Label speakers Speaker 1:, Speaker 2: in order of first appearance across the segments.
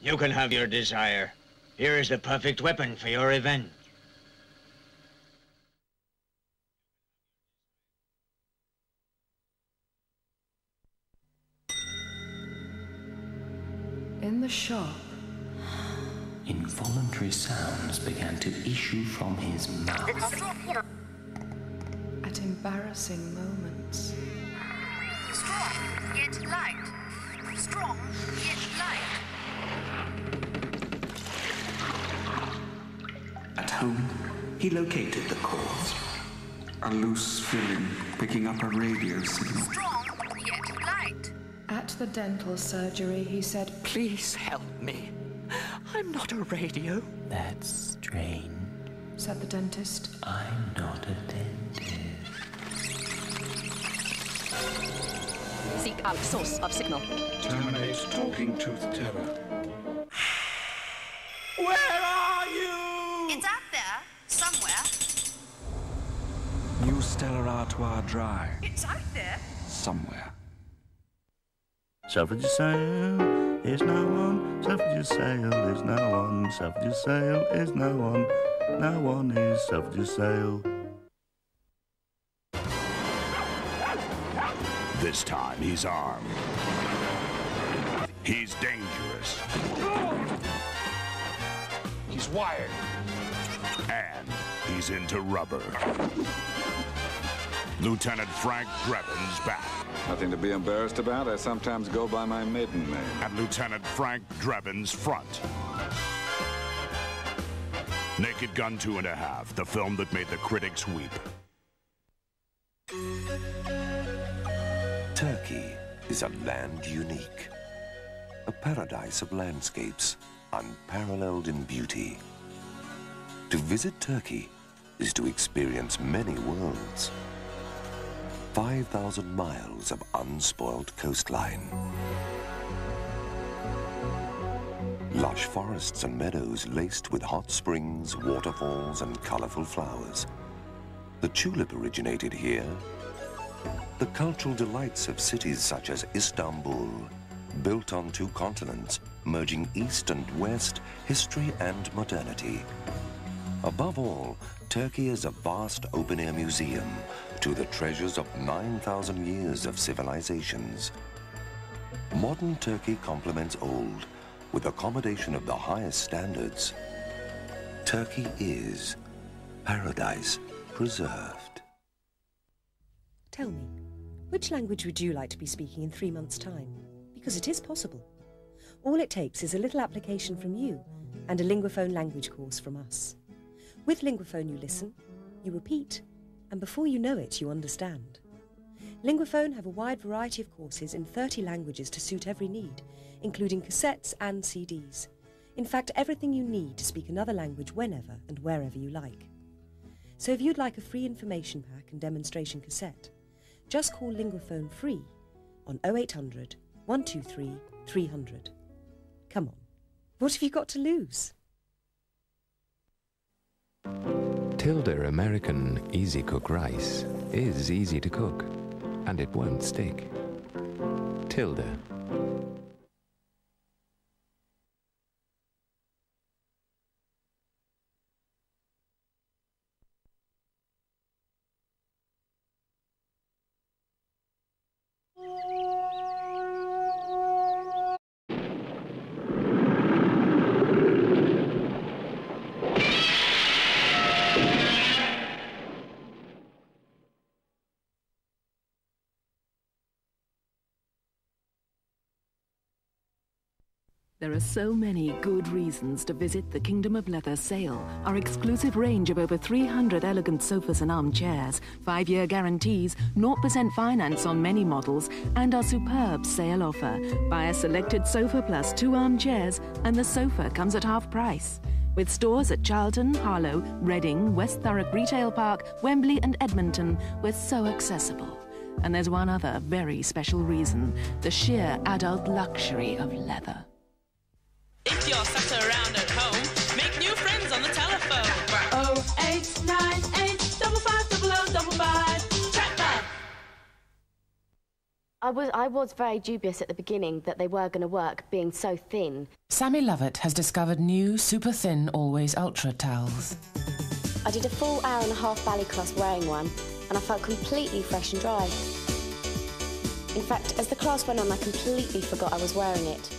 Speaker 1: You can have your desire. Here is the perfect weapon for your revenge.
Speaker 2: In the shop,
Speaker 3: involuntary sounds began to issue from his mouth.
Speaker 2: At embarrassing moments.
Speaker 4: Strong, yet light. Strong, yet light.
Speaker 3: At home, he located the cause.
Speaker 5: A loose filling picking up a radio signal.
Speaker 4: Strong, yet light.
Speaker 2: At the dental surgery, he said,
Speaker 6: "Please help me. I'm not a radio."
Speaker 3: "That's strange,"
Speaker 2: said the dentist.
Speaker 3: "I'm not a dentist."
Speaker 7: Seek out source of signal.
Speaker 5: Terminate talking tooth terror.
Speaker 6: Where are you?
Speaker 4: It's out there, somewhere.
Speaker 5: New Stella Artois Drive.
Speaker 4: It's out there.
Speaker 5: Somewhere.
Speaker 8: Suffrage sale is no one. Suffrage sale is no one. Suffrage sale is no one. No one is suffrage sale. This time he's armed. He's dangerous.
Speaker 5: He's wired.
Speaker 8: And he's into rubber. Lieutenant Frank Drebin's back.
Speaker 9: Nothing to be embarrassed about. I sometimes go by my maiden name.
Speaker 8: At Lieutenant Frank Drebin's front. Naked Gun 2.5, the film that made the critics weep.
Speaker 10: Turkey is a land unique. A paradise of landscapes, unparalleled in beauty. To visit Turkey is to experience many worlds. 5,000 miles of unspoiled coastline. Lush forests and meadows laced with hot springs, waterfalls, and colorful flowers. The tulip originated here. The cultural delights of cities such as Istanbul, built on 2 continents, merging East and West, history and modernity. Above all, Turkey is a vast open-air museum to the treasures of 9,000 years of civilizations. Modern Turkey complements old with accommodation of the highest standards. Turkey is paradise preserved.
Speaker 7: Tell me, which language would you like to be speaking in 3 months' time? Because it is possible. All it takes is a little application from you and a Linguaphone language course from us. With Linguaphone, you listen, you repeat, and before you know it, you understand. Linguaphone have a wide variety of courses in 30 languages to suit every need, including cassettes and CDs. In fact, everything you need to speak another language whenever and wherever you like. So if you'd like a free information pack and demonstration cassette, just call Linguaphone free on 0800 123 300. Come on, what have you got to lose?
Speaker 11: Tilda American Easy Cook rice is easy to cook, and it won't stick. Tilda.
Speaker 12: There are so many good reasons to visit the Kingdom of Leather sale. Our exclusive range of over 300 elegant sofas and armchairs, 5-year guarantees, 0% finance on many models, and our superb sale offer. Buy a selected sofa plus 2 armchairs, and the sofa comes at half price. With stores at Charlton, Harlow, Reading, West Thurrock Retail Park, Wembley and Edmonton, we're so accessible. And there's one other very special reason, the sheer adult luxury of leather.
Speaker 13: If you're sat around at home, make new friends on the telephone.
Speaker 14: 0898 550055. Track that. I was very dubious at the beginning that they were going to work, being so thin.
Speaker 15: Sammy Lovett has discovered new super thin Always Ultra towels.
Speaker 14: I did a full hour-and-a-half ballycross wearing one, and I felt completely fresh and dry. In fact, as the class went on, I completely forgot I was wearing it.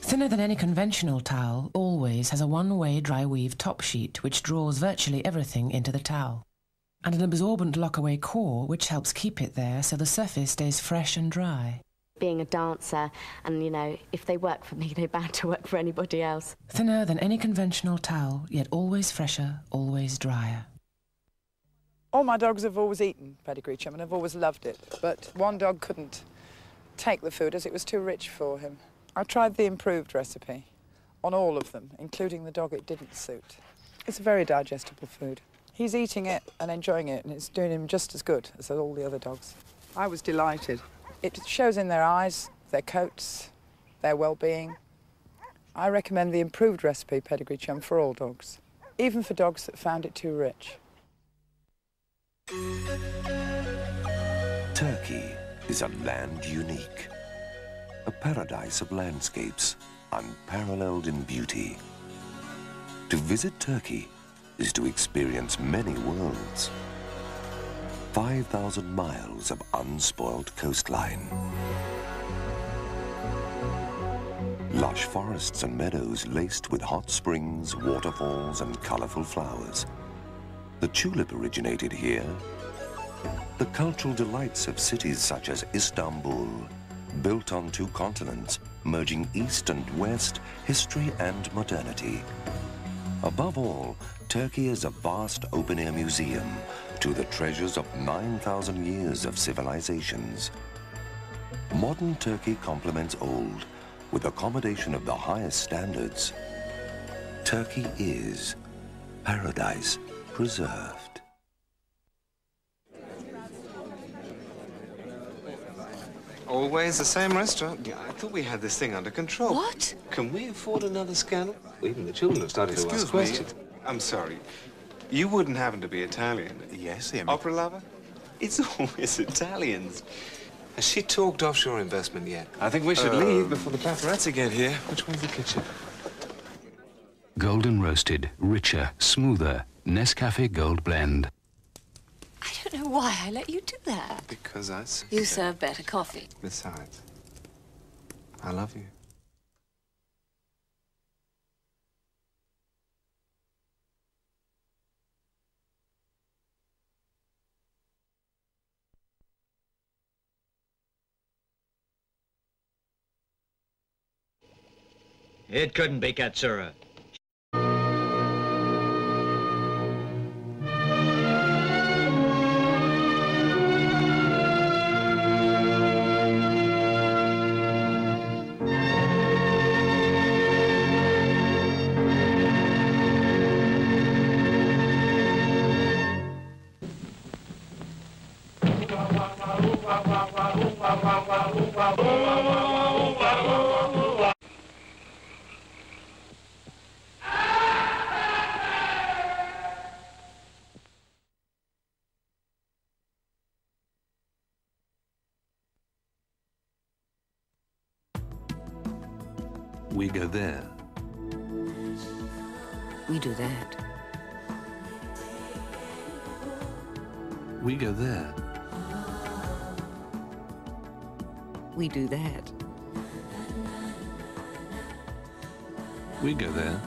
Speaker 15: Thinner than any conventional towel, Always has a one-way dry weave top sheet which draws virtually everything into the towel, and an absorbent lock-away core which helps keep it there so the surface stays fresh and dry.
Speaker 14: Being a dancer, and, you know, if they work for me, they're bound to work for anybody else.
Speaker 15: Thinner than any conventional towel, yet always fresher, always drier.
Speaker 16: All my dogs have always eaten pedigree chum and have always loved it, but one dog couldn't take the food as it was too rich for him. I tried the improved recipe on all of them, including the dog it didn't suit. It's a very digestible food. He's eating it and enjoying it, and it's doing him just as good as all the other dogs. I was delighted. It shows in their eyes, their coats, their well-being. I recommend the improved recipe pedigree chum for all dogs, even for dogs that found it too rich.
Speaker 10: Turkey is a land unique, a paradise of landscapes, unparalleled in beauty. To visit Turkey is to experience many worlds. 5,000 miles of unspoiled coastline. Lush forests and meadows laced with hot springs, waterfalls and colorful flowers. The tulip originated here. The cultural delights of cities such as Istanbul, built on 2 continents, merging East and West, history and modernity. Above all, Turkey is a vast open-air museum to the treasures of 9,000 years of civilizations. Modern Turkey complements old with accommodation of the highest standards. Turkey is paradise preserved.
Speaker 17: Always the same restaurant? I thought we had this thing under control.
Speaker 4: What?
Speaker 17: Can we afford another scandal? Even the children have started to ask questions. I'm sorry. You wouldn't happen to be Italian?
Speaker 18: Yes, him.
Speaker 17: Opera lover? It's always Italians. Has she talked offshore investment yet? I think we should leave before the paparazzi get here. Which one's the kitchen?
Speaker 3: Golden roasted, richer, smoother, Nescafe Gold Blend.
Speaker 4: I don't know why I let you do that.
Speaker 17: Because I...
Speaker 4: You serve better coffee.
Speaker 17: Besides, I love you.
Speaker 1: It couldn't be Katsura.
Speaker 3: We go there.
Speaker 6: We do that.
Speaker 3: We go there.
Speaker 6: We do that.
Speaker 3: We go there.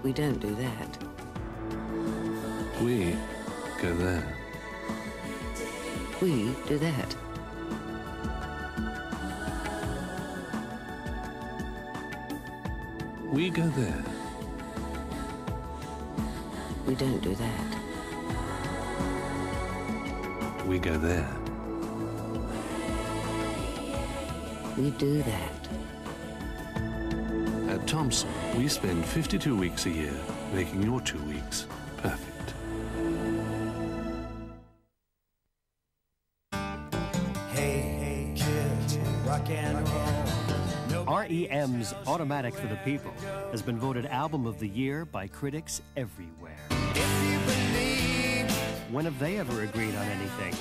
Speaker 6: We don't do that.
Speaker 3: We go there.
Speaker 6: We do that.
Speaker 3: We go there.
Speaker 6: We don't do that.
Speaker 3: We go there.
Speaker 6: We do that.
Speaker 3: At Thompson, we spend 52 weeks a year making your 2 weeks perfect.
Speaker 19: Hey, kids, rock and roll. REM's Automatic for the People has been voted Album of the Year by critics everywhere.
Speaker 20: If you believe
Speaker 19: when have they ever agreed on anything?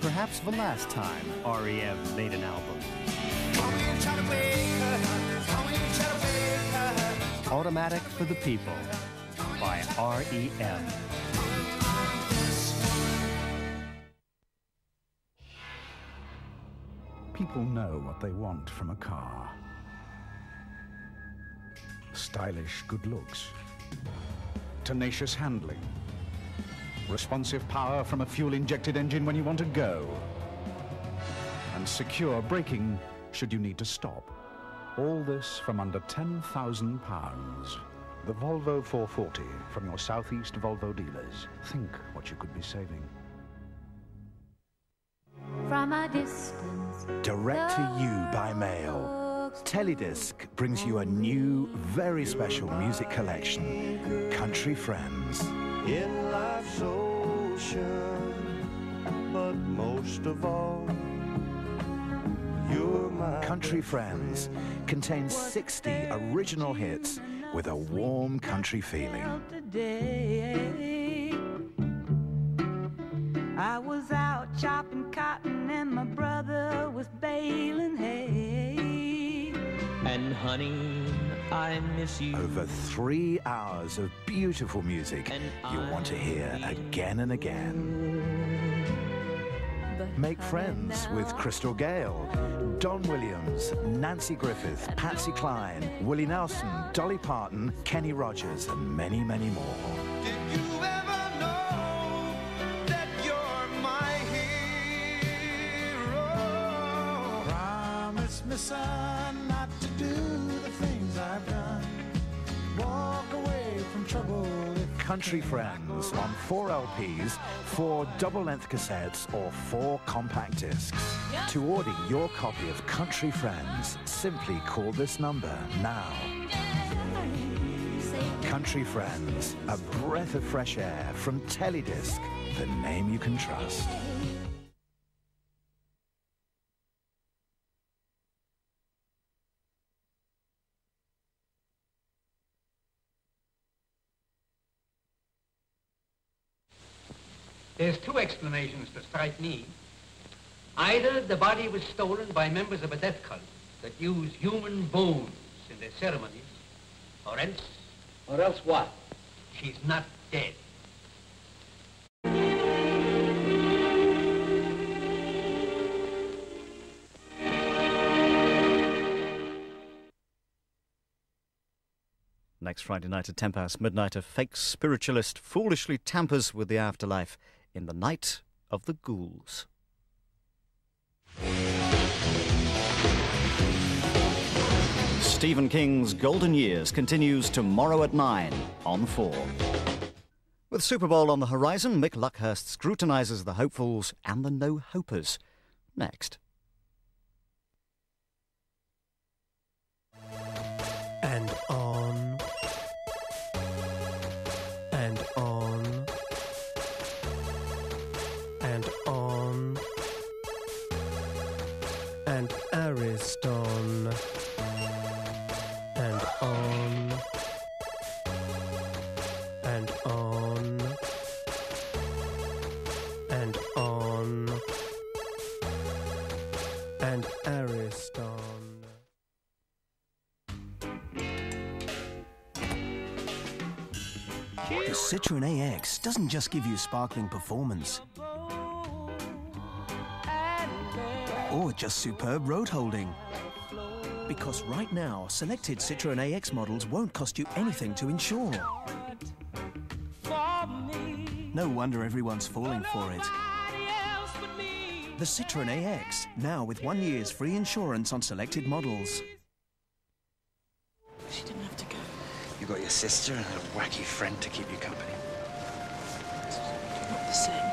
Speaker 19: Perhaps the last time REM made an album. Automatic for the People by REM.
Speaker 18: People know what they want from a car. Stylish good looks, tenacious handling, responsive power from a fuel-injected engine when you want to go, and secure braking should you need to stop. All this from under £10,000. The Volvo 440 from your Southeast Volvo dealers. Think what you could be saving.
Speaker 20: From a distance.
Speaker 21: Direct to you by mail. Teledisc brings you a new, very special music collection, Country Friends.
Speaker 8: In life's ocean, but most of all, you're my
Speaker 21: Country Friends contains 60 original hits with a warm country feeling.
Speaker 20: Today, I was out chopping cotton and my brother was baling hay.
Speaker 1: And honey, I miss you.
Speaker 21: Over 3 hours of beautiful music you'll want to hear again and again. Make friends with Crystal Gale, Don Williams, Nancy Griffith, Patsy Cline, Willie Nelson, Dolly Parton, Kenny Rogers, and many, many more.
Speaker 8: Did you ever know that you're my hero? Promise me, son, not to do the things I've done. Walk away from trouble.
Speaker 21: Country Friends on 4 LPs, 4 double-length cassettes, or 4 compact discs. To order your copy of Country Friends, simply call this number now. Country Friends, a breath of fresh air from Teledisc, the name you can trust.
Speaker 22: There's 2 explanations that strike me. Either the body was stolen by members of a death cult that use human bones in their ceremonies, or else... Or else what? She's not dead.
Speaker 23: Next Friday night at 10 past midnight, a fake spiritualist foolishly tampers with the afterlife in The Night of the Ghouls. Stephen King's Golden Years continues tomorrow at 9 on 4. With Super Bowl on the horizon, Mick Luckhurst scrutinises the hopefuls and the no-hopers. Next.
Speaker 19: And on. And on. And on. And Ariston. And on. And on. And on. And Ariston.
Speaker 24: The Citroën AX doesn't just give you sparkling performance or just superb road holding. Because right now, selected Citroën AX models won't cost you anything to insure. No wonder everyone's falling for it. The Citroën AX, now with 1 year's free insurance on selected models.
Speaker 25: She didn't have to go. You got your sister and a wacky friend to keep you company.
Speaker 20: Not the same.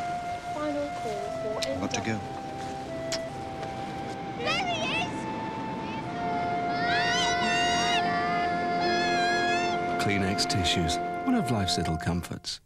Speaker 20: Final call for...
Speaker 25: Got to go.
Speaker 20: There he is!
Speaker 3: Kleenex tissues, one of life's little comforts.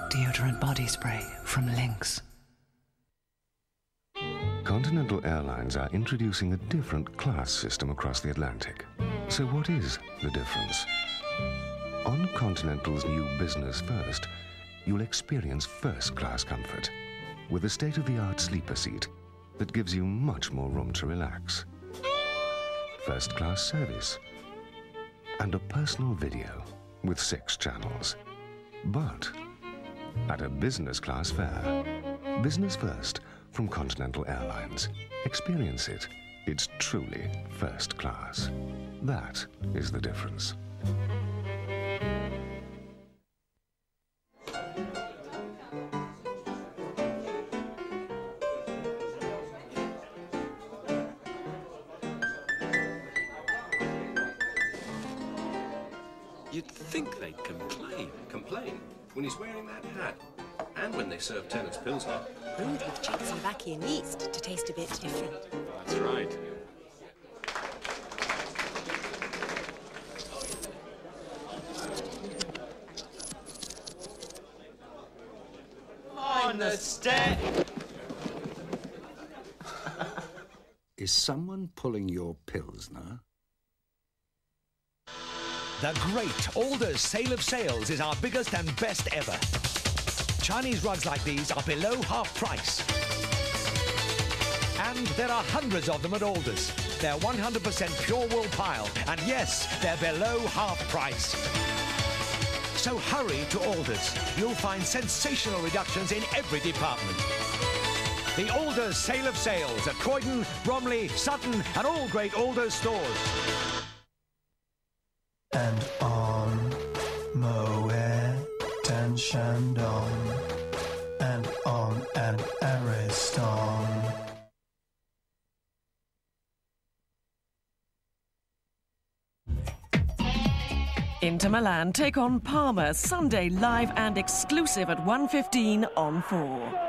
Speaker 2: deodorant body spray from Lynx.
Speaker 10: Continental Airlines are introducing a different class system across the Atlantic. So what is the difference? On Continental's new Business First, you'll experience first-class comfort with a state-of-the-art sleeper seat that gives you much more room to relax. First-class service and a personal video with 6 channels. But at a business-class fare. Business First from Continental Airlines. Experience it. It's truly first class. That is the difference.
Speaker 5: You'd think they'd complain. Complain? When he's wearing that hat. And when they serve tenants pills hot.
Speaker 7: Brewed with Czechoslovakian yeast to taste a bit different.
Speaker 5: That's right.
Speaker 9: On the step.
Speaker 21: Is someone pulling your Pilsner?
Speaker 11: The great Alders Sale of Sales is our biggest and best ever. Chinese rugs like these are below half price. And there are hundreds of them at Alders. They're 100% pure wool pile, and yes, they're below half price. So hurry to Alders. You'll find sensational reductions in every department. The Alders Sale of Sales at Croydon, Bromley, Sutton, and all great Alders stores.
Speaker 26: And on, Moet and Chandon, and on and Ariston.
Speaker 27: Inter Milan take on Parma Sunday, live and exclusive at 1:15 on 4.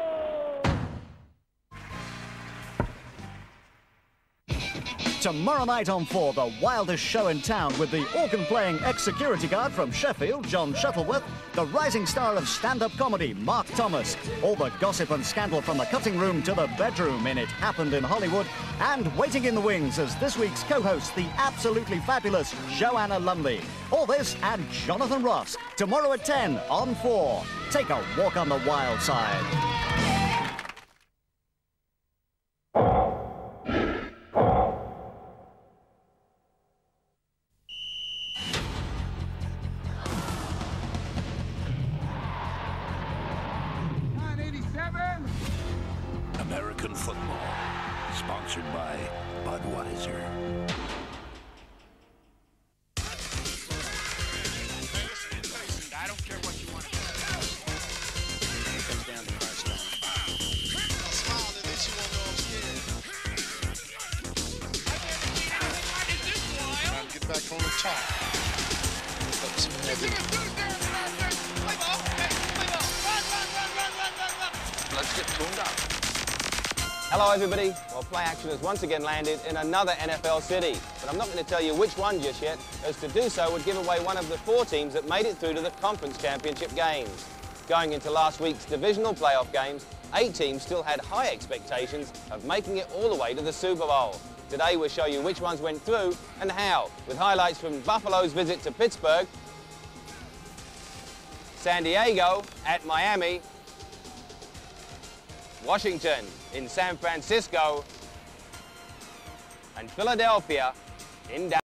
Speaker 23: Tomorrow night on 4, the wildest show in town with the organ-playing ex-security guard from Sheffield, John Shuttleworth, the rising star of stand-up comedy, Mark Thomas, all the gossip and scandal from the cutting room to the bedroom in It Happened in Hollywood, and waiting in the wings as this week's co-host, the absolutely fabulous Joanna Lumley. All this and Jonathan Ross, tomorrow at 10 on 4. Take a walk on the wild side.
Speaker 21: American football, sponsored by Budweiser.
Speaker 28: I don't care what you want to do. It comes down to crunch time. I smile, at least you won't know I'm scared. Trying to get back on the top.
Speaker 29: Let's get tuned up. Hello, everybody. Well, play action has once again landed in another NFL city. But I'm not going to tell you which one just yet, as to do so would give away one of the 4 teams that made it through to the conference championship games. Going into last week's divisional playoff games, 8 teams still had high expectations of making it all the way to the Super Bowl. Today, we'll show you which ones went through and how, with highlights from Buffalo's visit to Pittsburgh, San Diego at Miami, Washington in San Francisco, and Philadelphia in Dallas.